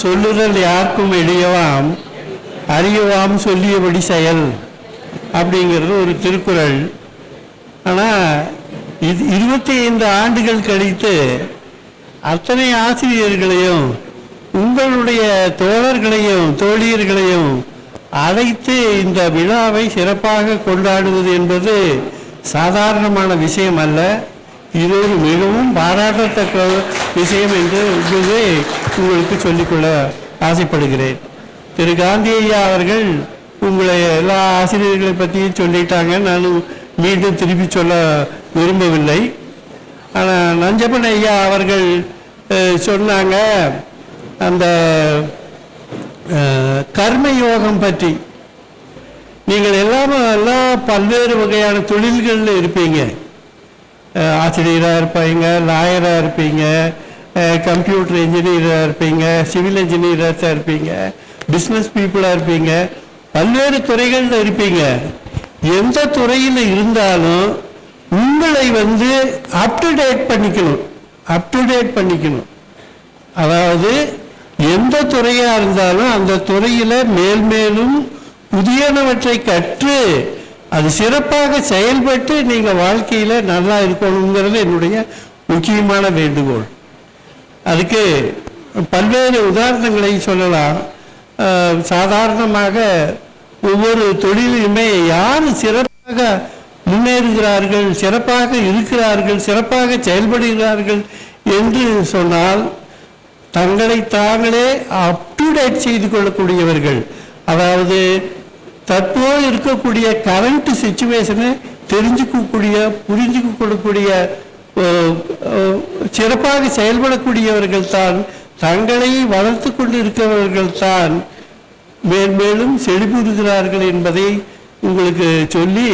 சொல்லுதல் யாருக்கும் எளியவாம், அறியவாம் சொல்லியபடி செயல் அப்படிங்கிறது ஒரு திருக்குறள். ஆனால் இது 25 ஆண்டுகள் கழித்து அத்தனை ஆசிரியர்களையும் உங்களுடைய தோழர்களையும் தோழியர்களையும் அழைத்து இந்த விழாவை சிறப்பாக கொண்டாடுவது என்பது சாதாரணமான விஷயம் அல்ல. இது ஒரு மிகவும் பாராட்டத்தக்க விஷயம் என்று உங்களுக்கு சொல்லிக்கொள்ள ஆசைப்படுகிறேன். திரு காந்தி ஐயா அவர்கள் உங்களை எல்லா ஆசிரியர்களை பற்றியும் சொல்லிட்டாங்க. நான் மீண்டும் திருப்பி சொல்ல விரும்பவில்லை. ஆனால் நஞ்சப்பன் ஐயா அவர்கள் சொன்னாங்க அந்த கர்மயோகம் பற்றி. நீங்கள் எல்லா பல்வேறு வகையான தொழில்களில் இருப்பீங்க. ஆசிரியராக இருப்பீங்க, லாயராக இருப்பீங்க, கம்ப்யூட்டர் இன்ஜினியராக இருப்பீங்க, சிவில் இன்ஜினியராக இருப்பீங்க, பிஸ்னஸ் பீப்புளாக இருப்பீங்க, பல்வேறு துறைகளில் இருப்பீங்க. எந்த துறையில் இருந்தாலும் உங்களை அப் டு டேட் பண்ணிக்கணும். அதாவது எந்த துறையாக இருந்தாலும் அந்த துறையில் மேலும் புதியனவற்றை கற்று அது சிறப்பாக செயல்பட்டு நீங்கள் வாழ்க்கையில் நல்லா இருக்கணுங்கிறது என்னுடைய முக்கியமான வேண்டுகோள். அதுக்கு பல்வேறு உதாரணங்களை சொல்லலாம். சாதாரணமாக ஒவ்வொரு தொழிலுமே யார் சிறப்பாக முன்னேறுகிறார்கள், சிறப்பாக இருக்கிறார்கள், சிறப்பாக செயல்படுகிறார்கள் என்று சொன்னால் தங்களை தாங்களே அப் டு டேட் செய்து கொள்ளக்கூடியவர்கள். அதாவது தற்போது இருக்கக்கூடிய கரண்ட் சிச்சுவேஷனை புரிஞ்சுக்கக்கூடிய சிறப்பாக செயல்படக்கூடியவர்கள் தான், தங்களை வளர்த்து கொண்டு இருக்கிறவர்கள் தான் மேலும் செழிப்புறுகிறார்கள் என்பதை உங்களுக்கு சொல்லி,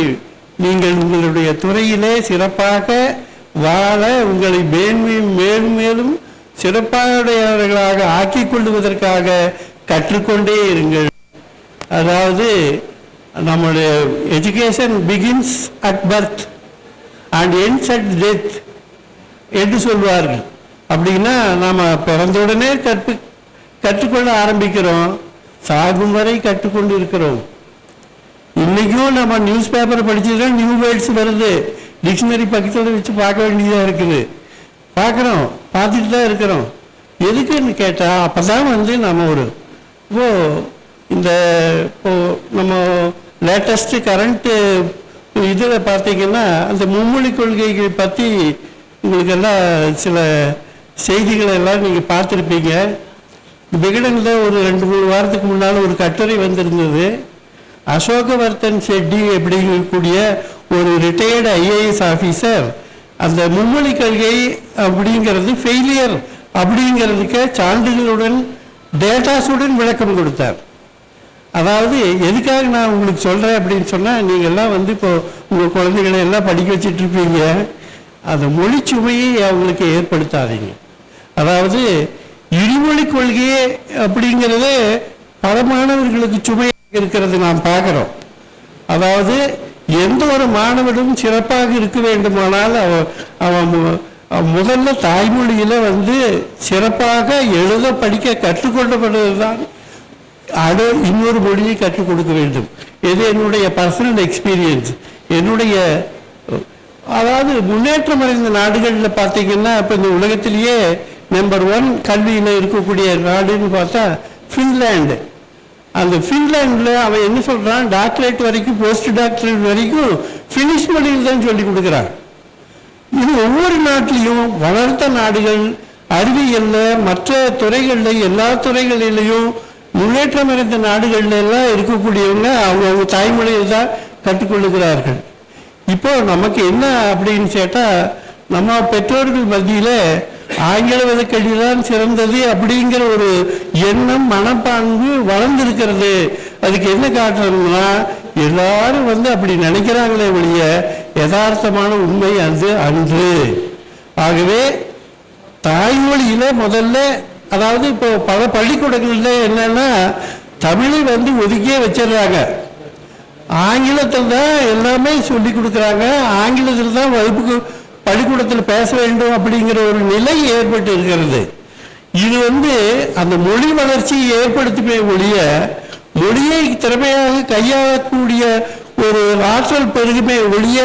நீங்கள் உங்களுடைய துறையிலே சிறப்பாக வாழ உங்களை மேலும் சிறப்பானவர்களாக ஆக்கிக் கொள்வதற்காக கற்றுக்கொண்டே இருங்கள். அதாவது நம்முடைய education begins at birth and ends at death என்று சொல்வார்கள். அப்படின்னா நாம் பிறந்தவுடனே கற்றுக்கொள்ள ஆரம்பிக்கிறோம், சாகும் வரை கற்றுக்கொண்டு இருக்கிறோம். இன்றைக்கும் நம்ம நியூஸ் பேப்பர் படிச்சுட்டா நியூ வேர்ட்ஸ் வருது, டிக்ஷனரி பக்கத்தில் வச்சு பார்க்க வேண்டியதாக இருக்குது. பார்த்துட்டு தான் இருக்கிறோம். எதுக்குன்னு கேட்டால் அப்போ தான் நம்ம நம்ம லேட்டஸ்ட்டு கரண்ட்டு இதில் பார்த்தீங்கன்னா அந்த மும்மொழி கொள்கைகள் பற்றி உங்களுக்கெல்லாம் சில செய்திகளை எல்லாம் நீங்கள் பார்த்துருப்பீங்க. விகடனில் ஒரு 2-3 வாரத்துக்கு முன்னால் ஒரு கட்டுரை வந்திருந்தது. அசோகவர்தன் ஷெட்டி அப்படிங்கக்கூடிய ஒரு ரிட்டையர்டு ஐஏஎஸ் ஆஃபீஸர் அந்த மும்மொழி கொள்கை அப்படிங்கிறது ஃபெயிலியர் அப்படிங்கிறதுக்கு சான்றுகளுடன் டேட்டாஸுடன் விளக்கம் கொடுத்தார். அதாவது எதுக்காக நான் உங்களுக்கு சொல்கிறேன் அப்படின்னு சொன்னால், நீங்கள்லாம் இப்போ உங்கள் குழந்தைகளை எல்லாம் படிக்க வச்சிட்ருப்பீங்க. அந்த மொழி சுமையை அவங்களுக்கு ஏற்படுத்தாதீங்க. அதாவது இருமொழி கொள்கையே அப்படிங்கிறது பல மாணவர்களுக்கு சுமையாக இருக்கிறது நாம் பார்க்குறோம். அதாவது எந்த ஒரு மாணவனும் சிறப்பாக இருக்க வேண்டுமானால் அவன் முதல்ல தாய்மொழியில் சிறப்பாக எழுத படிக்க கற்றுக்கொள்ளப்படுவது தான் இன்னொரு மொழியை கற்றுக் கொடுக்க வேண்டும். இது என்னுடைய பர்சனல் எக்ஸ்பீரியன்ஸ். அதாவது முன்னேற்றம் அடைந்த நாடுகளில் பார்த்தீங்கன்னா இப்போ இந்த உலகத்திலேயே நம்பர் 1 கல்வியில் இருக்கக்கூடிய நாடுன்னு பார்த்தா ஃபின்லாண்டு. அந்த ஃபின்லாண்டில் அவன் என்ன சொல்கிறான், டாக்டரேட் வரைக்கும் போஸ்ட் டாக்டரேட் வரைக்கும் ஃபினிஷ் மொழியில் தான் சொல்லி கொடுக்குறான். இது ஒவ்வொரு நாட்டிலையும் வளர்ந்த நாடுகள் அறிவியலில் மற்ற துறைகளில் எல்லா துறைகளிலையும் முன்னேற்றம் அடைந்த நாடுகளில் எல்லாம் இருக்கக்கூடியவங்க அவங்க தாய்மொழியில் தான் கற்றுக்கொள்ளுகிறார்கள். இப்போ நமக்கு என்ன அப்படின்னு கேட்டால், நம்ம பெற்றோர்கள் மத்தியில் ஆங்கில வழக்கல்வி தான் சிறந்தது அப்படிங்கிற ஒரு எண்ணம் மனப்பாங்கு வளர்ந்துருக்கிறது. அதுக்கு என்ன காட்டணும்னா, எல்லாரும் அப்படி நினைக்கிறாங்களே ஒழிய யதார்த்தமான உண்மை அது அன்று. ஆகவே தாய்மொழியில முதல்ல, அதாவது இப்போ பல பள்ளிக்கூடங்களில் என்னன்னா தமிழை ஒதுக்கியே வச்சிடுறாங்க. ஆங்கிலத்தில் தான் எல்லாமே சொல்லி கொடுக்குறாங்க, ஆங்கிலத்தில் தான் வகுப்புக்கு பள்ளிக்கூடத்தில் பேச வேண்டும் அப்படிங்கிற ஒரு நிலை ஏற்பட்டு இருக்கிறது. இது அந்த மொழி வளர்ச்சியை ஏற்படுத்துமே ஒழிய மொழியை திறமையாக கையாளக்கூடிய ஒரு ஆற்றல் பெருகுமே ஒழிய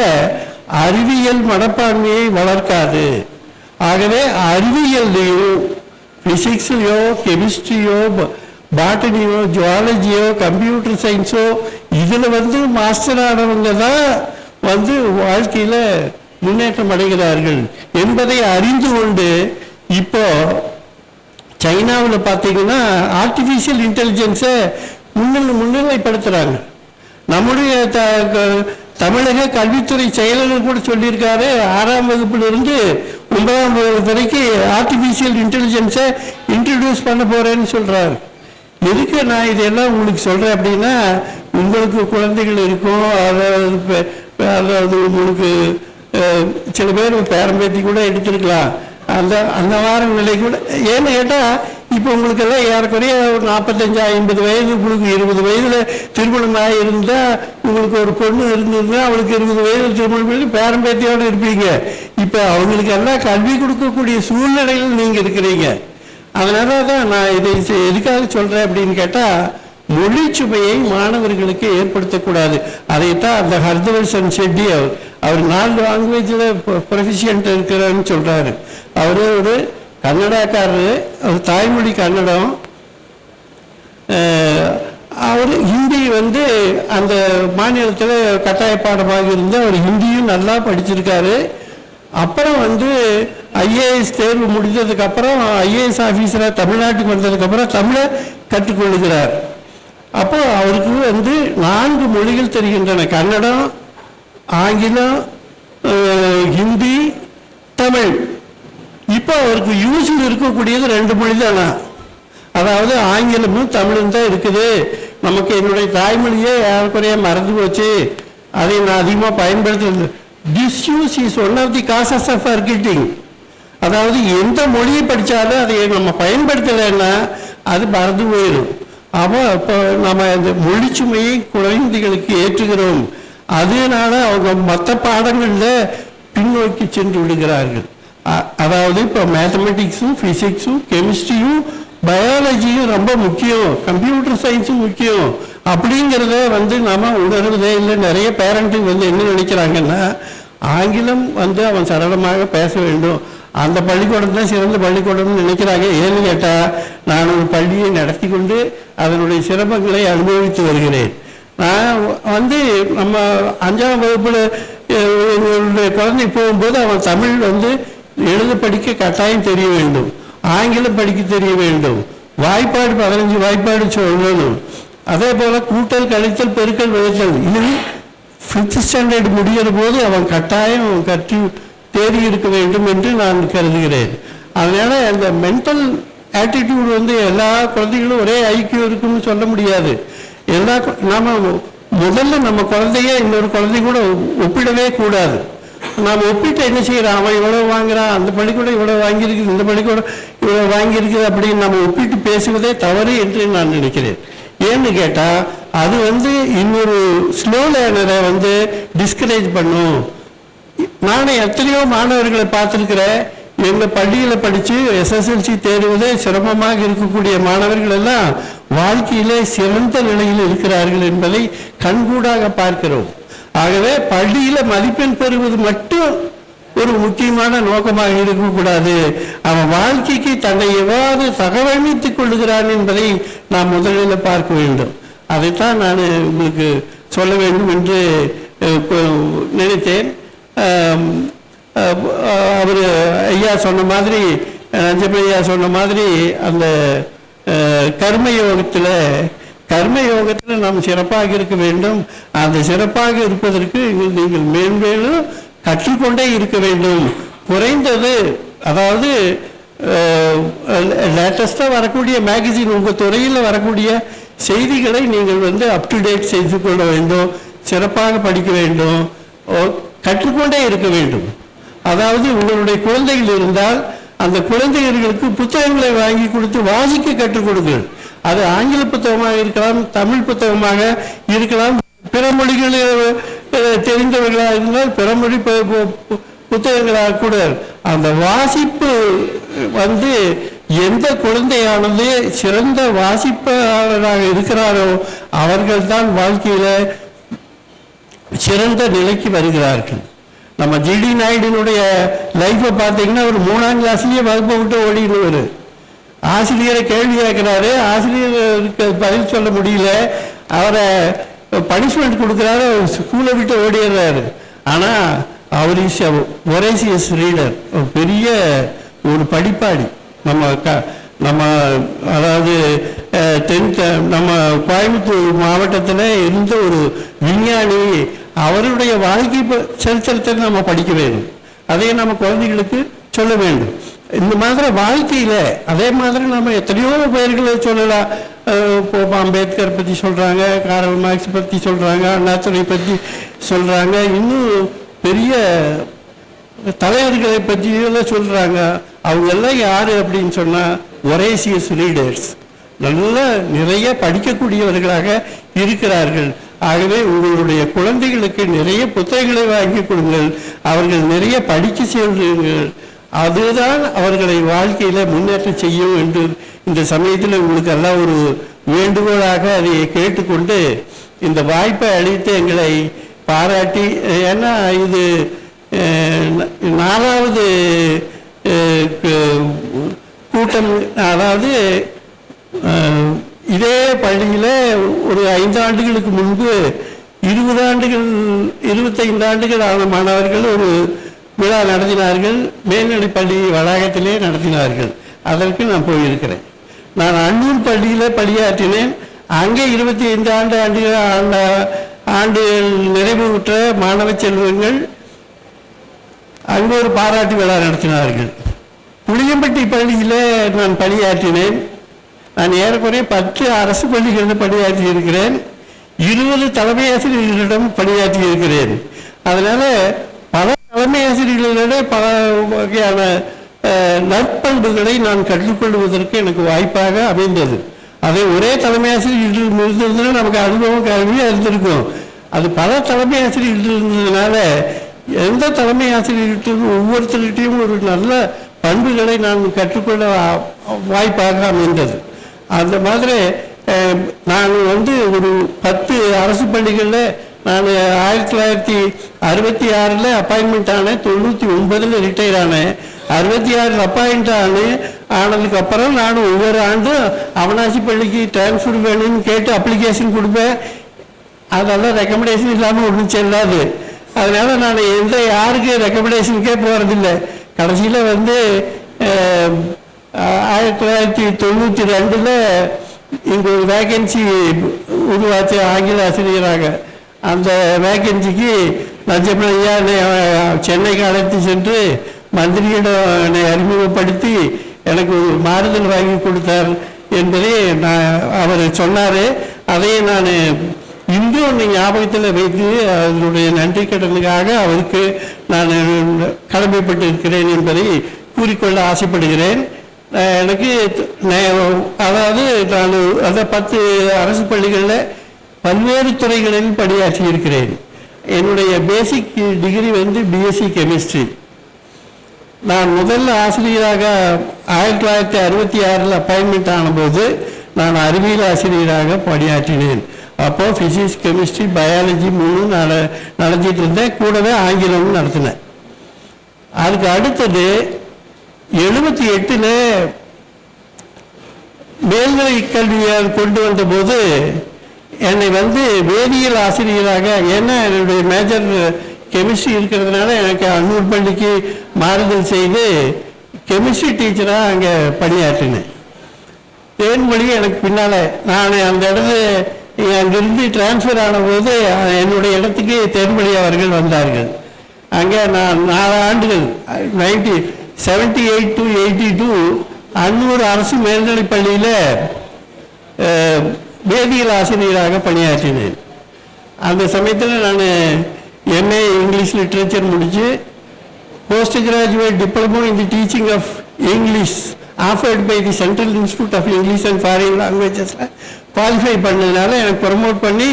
அறிவியல் மனப்பான்மையை வளர்க்காது. ஆகவே அறிவியல்லையோ பிசிக்ஸ்லையோ கெமிஸ்ட்ரியோ பாட்டனியோ ஜுவாலஜியோ கம்ப்யூட்டர் சயின்ஸோ இதில் மாஸ்டர் ஆனவங்க தான் வாழ்க்கையில் முன்னேற்றம் அடைகிறார்கள் என்பதை அறிந்து கொண்டு இப்போ சைனாவில் பார்த்தீங்கன்னா ஆர்டிஃபிஷியல் இன்டெலிஜென்ஸை முன்னிலைப்படுத்துகிறாங்க. நம்முடைய தமிழக கல்வித்துறை செயலர் கூட சொல்லியிருக்காரு, 6ஆம் வகுப்பிலிருந்து 9ஆம் வகுப்பு வரைக்கும் ஆர்டிஃபிஷியல் இன்டெலிஜென்ஸை இன்ட்ரடியூஸ் பண்ண போகிறேன்னு சொல்கிறாரு. எதுக்கு நான் இதெல்லாம் உங்களுக்கு சொல்கிறேன் அப்படின்னா, உங்களுக்கு குழந்தைகள் இருக்கும், அதாவது உங்களுக்கு சில பேர் பேரம்பேத்தி கூட எடுத்துருக்கலாம், அந்த வார நிலை கூட. ஏன்னு கேட்டால் இப்போ உங்களுக்கெல்லாம் ஏறக்குறைய ஒரு 45-50 வயது, உங்களுக்கு 20 வயதில் திருமணமாக இருந்தால், உங்களுக்கு ஒரு பொண்ணு இருந்ததுன்னா அவளுக்கு 20 வயதில் திருமணம் பண்ணி பேரம்பேத்தியோடு இருப்பீங்க. இப்போ அவங்களுக்கெல்லாம் கல்வி கொடுக்கக்கூடிய சூழ்நிலையில் நீங்கள் இருக்கிறீங்க. அதனால தான் நான் இதை எதுக்காக சொல்கிறேன் அப்படின்னு கேட்டால், மொழி சுமையை மாணவர்களுக்கு ஏற்படுத்தக்கூடாது. அதைத்தான் அந்த ஹர்தவர்ஷன் செட்டி அவர் 4 லாங்குவேஜில் ப்ரொஃபிஷியன்ட் இருக்கிறான்னு சொல்கிறாரு. அவர் ஒரு கன்னடாக்காரரு, அவர் தாய்மொழி கன்னடம், அவர் ஹிந்தி அந்த மாநிலத்தில் கட்டாய பாடமாக இருந்து அவர் ஹிந்தியும் நல்லா படிச்சிருக்காரு. அப்புறம் ஐஏஎஸ் தேர்வு முடிஞ்சதுக்கப்புறம் ஐஏஎஸ் ஆஃபீஸராக தமிழ்நாட்டுக்கு வந்ததுக்கப்புறம் தமிழை கற்றுக்கொள்ளுகிறார். அப்போ அவருக்கு 4 மொழிகள் தெரிகின்றன, கன்னடம், ஆங்கிலம், ஹிந்தி, தமிழ். இப்போ அவருக்கு யூஸில் இருக்கக்கூடியது 2 மொழி தானா, அதாவது ஆங்கிலமும் தமிழும் தான் இருக்குது. நமக்கு என்னுடைய தாய்மொழியே ஏறக்குறைய மறந்து போச்சு, அதை நான் அதிகமாக பயன்படுத்துறது. Disuse is one of the causes of forgetting. அதாவது எந்த மொழியை படித்தாலும் அதை நம்ம பயன்படுத்தலைன்னா அது மறந்து போயிடும். அப்போ நம்ம இந்த மொழி சுமையை குழந்தைகளுக்கு ஏற்றுகிறோம், அதனால அவங்க மற்ற பாடங்களில் பின்னோக்கி சென்று விடுகிறார்கள். அதாவது இப்போ மேத்தமெட்டிக்ஸும் ஃபிசிக்ஸும் கெமிஸ்ட்ரியும் பயாலஜியும் ரொம்ப முக்கியம், கம்ப்யூட்டர் சயின்ஸும் முக்கியம் அப்படிங்கிறத நம்ம உணர்வதே இல்லை. நிறைய பேரண்ட்டுக்கு என்ன நினைக்கிறாங்கன்னா, ஆங்கிலம் அவன் சரளமாக பேச வேண்டும், அந்த பள்ளிக்கூடம் தான் சிறந்த பள்ளிக்கூடம்னு நினைக்கிறாங்க. ஏன்னு கேட்டால், நான் ஒரு பள்ளியை நடத்தி கொண்டு அதனுடைய சிரமங்களை அனுபவித்து வருகிறேன். நான் நம்ம 5ஆம் வகுப்பில் எங்களுடைய குழந்தை போகும்போது அவன் தமிழ் எழுத படிக்க கட்டாயம் தெரிய வேண்டும், ஆங்கிலம் படிக்க தெரிய வேண்டும், வாய்ப்பாடு 15 வாய்ப்பாடு சொல்லணும், அதே போல் கூட்டல் கழித்தல் பெருக்கல் வகுத்தல். இது 5th ஸ்டாண்டர்ட் முடிகிற போது அவன் கட்டாயம் கற்று தேறி இருக்க வேண்டும் என்று நான் கருதுகிறேன். அதனால் அந்த மென்டல் ஆட்டிடியூட் எல்லா குழந்தைகளும் ஒரே ஐக்கியம் இருக்குன்னு சொல்ல முடியாது. நாம் முதல்ல நம்ம குழந்தைய இன்னொரு குழந்தை கூட ஒப்பிடவே கூடாது. நாம் ஒப்பிட்டு என்ன செய்கிறோம், அவன் இவ்வளோ வாங்குறான், அந்த பள்ளிக்கூடம் இவ்வளோ வாங்கியிருக்குது, இந்த பள்ளிக்கூடம் இவ்வளோ வாங்கியிருக்குது அப்படின்னு நம்ம ஒப்பிட்டு பேசுவதே தவறு என்று நான் நினைக்கிறேன். ஏன்னு கேட்டால் அது இன்னொரு ஸ்லோ லேர்னரை டிஸ்கரேஜ் பண்ணும். நானே எத்தனையோ மாணவர்களை பார்த்துருக்கிறேன், எங்கள் பள்ளியில் படித்து SSLC தேர்வதே சிரமமாக இருக்கக்கூடிய மாணவர்கள் எல்லாம் வாழ்க்கையிலே சிறந்த நிலையில் இருக்கிறார்கள் என்பதை கண்கூடாக பார்க்கிறோம். ஆகவே பள்ளியில் மதிப்பெண் பெறுவது மட்டும் ஒரு முக்கியமான நோக்கமாக இருக்கக்கூடாது. அவன் வாழ்க்கைக்கு தன்னை எவ்வாறு தகவமைத்துக் கொள்ளுகிறான் என்பதை நாம் முதலில் பார்க்க வேண்டும். அதைத்தான் நான் உங்களுக்கு சொல்ல வேண்டும் என்று நினைத்தேன். அவர் ஐயா சொன்ன மாதிரி, நஞ்சப்பையா சொன்ன மாதிரி, அந்த கர்மயோகத்தில் நாம் சிறப்பாக இருக்க வேண்டும். அந்த சிறப்பாக இருப்பதற்கு நீங்கள் மேன்மேலும் கற்றுக்கொண்டே இருக்க வேண்டும். குறைந்தது அதாவது லேட்டஸ்டாக வரக்கூடிய மேகசின், உங்கள் துறையில் வரக்கூடிய செய்திகளை நீங்கள் அப் டு டேட் செய்து கொள்ள வேண்டும், சிறப்பாக படிக்க வேண்டும், கற்றுக்கொண்டே இருக்க வேண்டும். அதாவது உங்களுடைய குழந்தைகள் இருந்தால் அந்த குழந்தைகளுக்கு புத்தகங்களை வாங்கி கொடுத்து வாசிக்க கற்றுக் கொடுங்கள். அது ஆங்கில புத்தகமாக இருக்கலாம், தமிழ் புத்தகமாக இருக்கலாம், பிற மொழிகள் தெரிந்தவர்களாக இருந்தால் பிற மொழி புத்தகங்களாக கூட. அந்த வாசிப்பு எந்த குழந்தையானது சிறந்த வாசிப்பாளராக இருக்கிறாரோ அவர்கள்தான் வாழ்க்கையில் சிறந்த நிலைக்கு வருகிறார்கள். நம்ம ஜிடி நாயுடினுடைய லைஃப்பை பார்த்தீங்கன்னா ஒரு 3ஆம் கிளாஸ்லேயே வகுப்பை விட்டு ஓடிடுவார். ஆசிரியரை கேள்வி கேட்குறாரு, ஆசிரியருக்கு பதில் சொல்ல முடியல, அவரை பனிஷ்மெண்ட் கொடுக்குறாரு, ஸ்கூலை விட்டு ஓடிடுறாரு. ஆனால் அவர் இஸ் ஒரேசியஸ் ரீடர், பெரிய ஒரு படிப்பாளி. நம்ம அதாவது நம்ம கோயம்புத்தூர் மாவட்டத்தில் இருந்த ஒரு விஞ்ஞானி, அவருடைய வாழ்க்கை சரித்திரத்தை நம்ம படிக்க வேண்டும், அதையும் நம்ம குழந்தைகளுக்கு சொல்ல வேண்டும். இந்த மாதிரி வாழ்க்கையில் அதே மாதிரி நம்ம எத்தனையோ பெயர்களை சொல்லலாம். இப்போ அம்பேத்கர் பற்றி சொல்கிறாங்க, காரல் மார்க்ஸ் பற்றி சொல்கிறாங்க, அண்ணாதுரை பற்றி சொல்கிறாங்க, இன்னும் பெரிய தலைவர்களை பற்றியெல்லாம் சொல்கிறாங்க. அவங்கெல்லாம் யார் அப்படின்னு சொன்னால் ஒரேசியஸ் ரீடர்ஸ், நல்லா நிறைய படிக்கக்கூடியவர்களாக இருக்கிறார்கள். ஆகவே உங்களுடைய குழந்தைகளுக்கு நிறைய புத்தகங்களை வாங்கி கொடுங்கள், அவர்கள் நிறைய படிக்க செல்லுங்கள். அதுதான் அவர்களை வாழ்க்கையில் முன்னேற்றம் செய்யும் என்று இந்த சமயத்தில் உங்களுக்கு எல்லாம் ஒரு வேண்டுகோளாக அதை கேட்டுக்கொண்டு இந்த வாய்ப்பை அளித்து எங்களை பாராட்டி, ஏன்னா இது 4வது கூட்டம். அதாவது இதே பள்ளியில் ஒரு 5 ஆண்டுகளுக்கு முன்பு 25 ஆண்டுகள் ஆன மாணவர்கள் ஒரு விழா நடத்தினார்கள், மேல்நிலைப்பள்ளி வளாகத்திலே நடத்தினார்கள். அதற்கு நான் போயிருக்கிறேன். நான் அன்னூர் பள்ளியில் பணியாற்றினேன். அங்கே 25 ஆண்டுகள் நிறைவு பெற்ற மாணவ செல்வங்கள் அங்கே ஒரு பாராட்டு விழா நடத்தினார்கள். புளியம்பட்டி பள்ளியில் நான் பணியாற்றினேன். நான் ஏறக்குறைய 10 அரசு பள்ளிகளில் பணியாற்றி இருக்கிறேன், 20 தலைமை ஆசிரியர்களிடம் பணியாற்றி இருக்கிறேன். அதனால் பல தலைமை ஆசிரியர்களிடம் பல வகையான நற்பண்புகளை நான் கற்றுக்கொள்வதற்கு எனக்கு வாய்ப்பாக அமைந்தது. அதை ஒரே தலைமை ஆசிரியர்கள் இருந்ததுன்னா நமக்கு அனுபவம் கல்வியாக இருந்திருக்கும். அது பல தலைமை ஆசிரியர்கள் இருந்ததுனால எந்த தலைமை ஆசிரியர்கிட்டும் ஒவ்வொருத்தர்கிட்டையும் ஒரு நல்ல பண்புகளை நான் கற்றுக்கொள்ள வாய்ப்பாக அமைந்தது. அந்த மாதிரி நான் ஒரு 10 அரசு பள்ளிகளில் நான் 1966 அப்பாயின்மெண்ட் ஆனேன், 99 ரிட்டையர் ஆனேன், 66 அப்பாயிண்ட் ஆனதுக்கப்புறம் நான் ஒவ்வொரு ஆண்டும் அவனாசி பள்ளிக்கு டிரான்ஸ்ஃபர் வேணும்னு கேட்டு அப்ளிகேஷன் கொடுப்பேன். அதெல்லாம் ரெக்கமெண்டேஷன் இல்லாமல் ஒன்றும் செல்லாது. அதனால் நான் யாருக்கு ரெக்கமெண்டேஷனுக்கே போகிறதில்லை. கடைசியில் 1992 இங்கே ஒரு வேக்கன்சி உருவாச்சு ஆங்கில ஆசிரியராக. அந்த வேக்கன்சிக்கு லட்சப்பையா சென்னைக்கு அழைத்து சென்று மந்திரியிடம் என்னை அறிமுகப்படுத்தி எனக்கு ஒரு மாறுதல் வாங்கி கொடுத்தார் என்பதை அவர் சொன்னார். அதையே நான் இன்றும் ஞாபகத்தில் வைத்து அதனுடைய நன்றி கடனுக்காக அவருக்கு நான் கடமைப்பட்டு இருக்கிறேன் என்பதை கூறிக்கொள்ள ஆசைப்படுகிறேன். எனக்கு அதாவது நான் அந்த 10 அரசு பள்ளிகளில் பல்வேறு துறைகளில் பணியாற்றி இருக்கிறேன். என்னுடைய பேசிக் டிகிரி பிஎஸ்சி கெமிஸ்ட்ரி. நான் முதல் ஆசிரியராக 1966 அப்பாயின்மெண்ட் ஆனபோது நான் அறிவியல் ஆசிரியராக பணியாற்றினேன். அப்போது ஃபிசிக்ஸ், கெமிஸ்ட்ரி, பயாலஜி 3 நடத்திட்டு இருந்தேன். கூடவே ஆங்கிலமும் நடத்தினேன். அதுக்கு அடுத்தது 78 மேல்நிலை கல்வியை கொண்டு வந்தபோது என்னை வேதியியல் ஆசிரியராக, ஏன்னா என்னுடைய மேஜர் கெமிஸ்ட்ரி இருக்கிறதுனால எனக்கு அன்னூர் பள்ளிக்கு மாறுதல் செய்து கெமிஸ்ட்ரி டீச்சராக அங்கே பணியாற்றினேன். தேன்மொழி எனக்கு பின்னால் நான் அந்த அங்கிருந்து டிரான்ஸ்ஃபர் ஆனபோது என்னுடைய இடத்துக்கு தேன்மொழி அவர்கள் வந்தார்கள். அங்கே நான் 4 ஆண்டுகள் 1978 to 82 அன்னூர் அரசு மேல்நிலைப் பள்ளியில் வேதியியல் ஆசிரியராக பணியாற்றினேன். அந்த சமயத்தில் நான் எம்ஏ இங்கிலீஷ் லிட்ரேச்சர் முடித்து post graduate diploma in the teaching of English offered by the central institute of English and foreign லாங்குவேஜஸில் குவாலிஃபை பண்ணதுனால எனக்கு ப்ரமோட் பண்ணி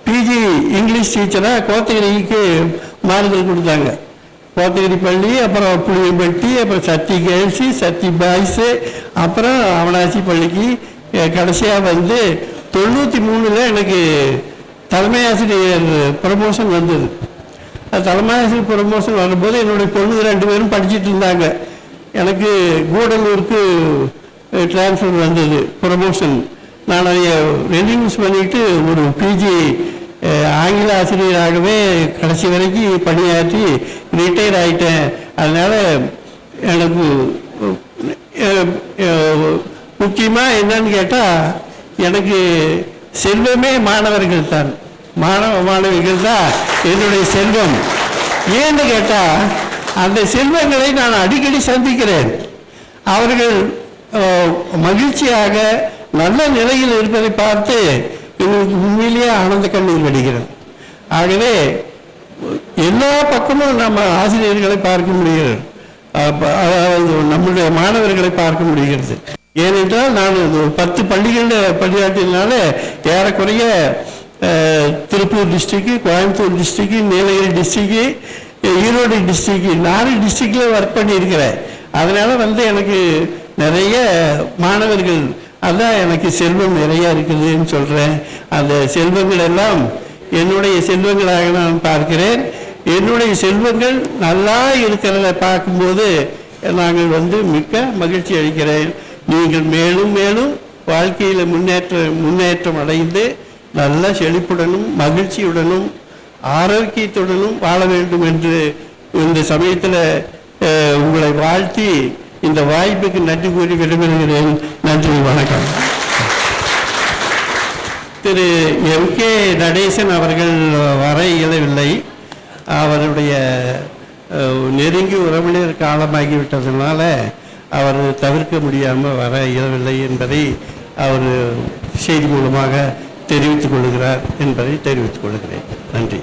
பிஜி இங்கிலீஷ் டீச்சராக கோத்தகிரிக்கு மாறுதல் கொடுத்தாங்க. கோத்தகிரி பள்ளி, அப்புறம் புளியம்பட்டி, அப்புறம் சத்தி கேர்ள்ஸு, சத்தி பாய்ஸு, அப்புறம் அவனாசி பள்ளிக்கு கடைசியாக வந்து 93 எனக்கு தலைமை ஆசிரியர் ப்ரமோஷன் வந்தது. தலைமை ஆசிரியர் ப்ரமோஷன் வரும்போது என்னுடைய பொண்ணுங்க 2 பேரும் படிச்சுட்டு இருந்தாங்க. எனக்கு கூடலூருக்கு டிரான்ஸ்ஃபர் வந்தது, ப்ரமோஷன். நான் அதை ரெனியூஸ் பண்ணிவிட்டு ஒரு பிஜி ஆங்கில ஆசிரியராகவே கடைசி வரைக்கும் பணியாற்றி ரிட்டையர் ஆகிட்டேன். அதனால் எனக்கு முக்கியமாக என்னன்னு கேட்டால், எனக்கு செல்வமே மாணவர்கள் தான். மாணவிகள் தான் என்னுடைய செல்வம். ஏன்னு கேட்டால், அந்த செல்வங்களை நான் அடிக்கடி சந்திக்கிறேன். அவர்கள் மகிழ்ச்சியாக நல்ல நிலையில் இருப்பதை பார்த்து எங்களுக்கு உண்மையிலேயே ஆனந்த கண்ணீர் வடிகிறது. ஆகவே எல்லா பக்கமும் நம்ம ஆசிரியர்களை பார்க்க முடிகிறது, அதாவது நம்முடைய மாணவர்களை பார்க்க முடிகிறது. ஏனென்றால் நான் 10 பள்ளிகளில் பணியாற்றினால ஏறக்குறைய Tiruppur district, Coimbatore district, Nilgiri district, Erode district, 4 டிஸ்ட்ரிக்டில் ஒர்க் பண்ணியிருக்கிறேன். அதனால் வந்து எனக்கு நிறைய மாணவர்கள், அதான் எனக்கு செல்வம் நிறைய இருக்குதுன்னு சொல்கிறேன். அந்த செல்வங்கள் எல்லாம் என்னுடைய செல்வங்களாக நான் பார்க்கிறேன். என்னுடைய செல்வங்கள் நல்லா இருக்கிறத பார்க்கும்போது நாங்கள் வந்து மிக்க மகிழ்ச்சி அளிக்கிறேன். நீங்கள் மேலும் மேலும் வாழ்க்கையில் முன்னேற்றம் அடைந்து நல்ல செழிப்புடனும் மகிழ்ச்சியுடனும் ஆரோக்கியத்துடனும் வாழ வேண்டும் என்று இந்த சமயத்தில் உங்களை வாழ்த்தி இந்த வாய்ப்புக்கு நன்றி கூறி விடைபெறுகிறேன். நன்றி, வணக்கம். திரு MK நடேசன் அவர்கள் வர இயலவில்லை. அவருடைய நெருங்கி உறவினர் காலமாகிவிட்டதுனால அவர் தவிர்க்க முடியாமல் வர இயலவில்லை என்பதை அவர் செய்தி மூலமாக தெரிவித்துக் கொள்கிறார் என்பதை தெரிவித்துக் கொள்கிறேன். நன்றி.